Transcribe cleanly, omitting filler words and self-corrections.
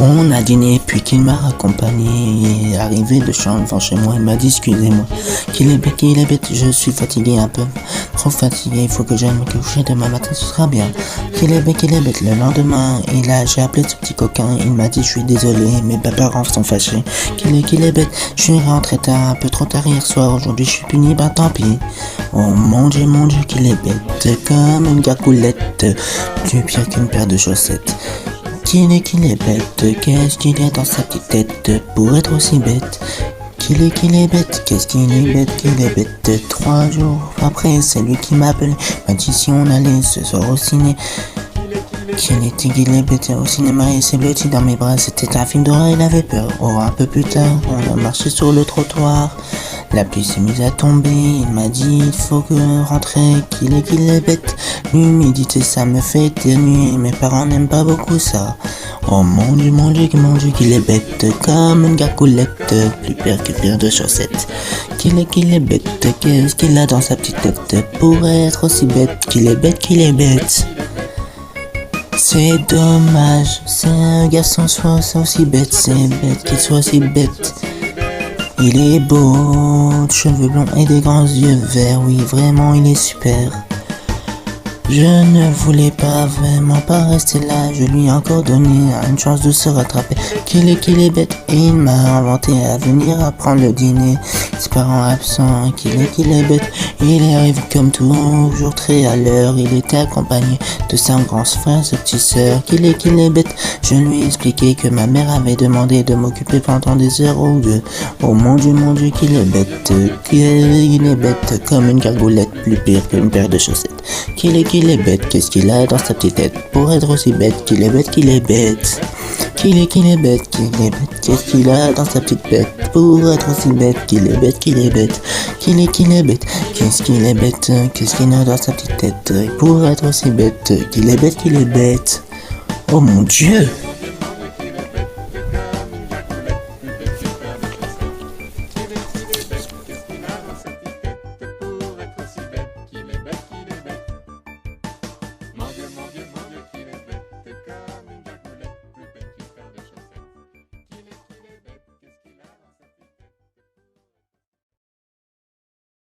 On a dîné puis qu'il m'a raccompagné. Arrivé de champ devant chez moi, il m'a dit excusez-moi. Qu'il est bête, je suis fatigué un peu. Trop fatigué, il faut que j'aille me coucher demain matin, ce sera bien. Qu'il est bête, le lendemain, j'ai appelé ce petit coquin, il m'a dit je suis désolé, mes parents sont fâchés. Qu'il est bête, je suis rentré tard, un peu trop tard hier soir, aujourd'hui je suis puni, bah tant pis. Oh mon Dieu, qu'il est bête, comme une gargoulette, plus pire qu'une paire de chaussettes. Qu'il est bête, qu'est-ce qu'il y a dans sa petite tête pour être aussi bête? Qu'il est bête, qu'est-ce qu'il est bête. 3 jours après, c'est lui qui m'appelle, m'a dit si on allait ce soir au ciné. Qu'il est bête au cinéma et s'est blotti dans mes bras, c'était un film d'horreur, il avait peur. Oh, un peu plus tard, on a marché sur le trottoir. La pluie s'est mise à tomber, il m'a dit il faut que rentrer, qu'il est bête. L'humidité ça me fait éternuer, mes parents n'aiment pas beaucoup ça. Oh mon Dieu, qu'il est bête, comme une gargoulette, plus pire que paire de chaussettes. Qu'il est bête, qu'est-ce qu'il a dans sa petite tête pour être aussi bête? Qu'il est bête. C'est dommage, c'est un garçon soit aussi bête, c'est bête qu'il soit aussi bête. Il est beau, de cheveux blonds et des grands yeux verts, oui vraiment il est super. Je ne voulais pas vraiment pas rester là, je lui ai encore donné une chance de se rattraper. Qu'il est bête et il m'a inventé à venir apprendre le dîner. Ses parents absents, qu'il est bête, il arrive comme toujours très à l'heure. Il était accompagné de sa grand frère, sa petite sœur. Qu'il est bête, je lui ai expliqué que ma mère avait demandé de m'occuper pendant des heures ou deux. Oh mon Dieu, qu'il est bête, comme une gargoulette, plus pire qu'une paire de chaussettes. Qu'il est bête, qu'est-ce qu'il a dans sa petite tête pour être aussi bête? Qu'il est bête. Qu'il est bête, qu'est-ce qu'il a dans sa petite tête pour être aussi bête? Qu'il est bête, qu'est-ce qu'il est bête, qu'est-ce qu'il a dans sa petite tête pour être aussi bête? Qu'il est bête. Oh mon Dieu!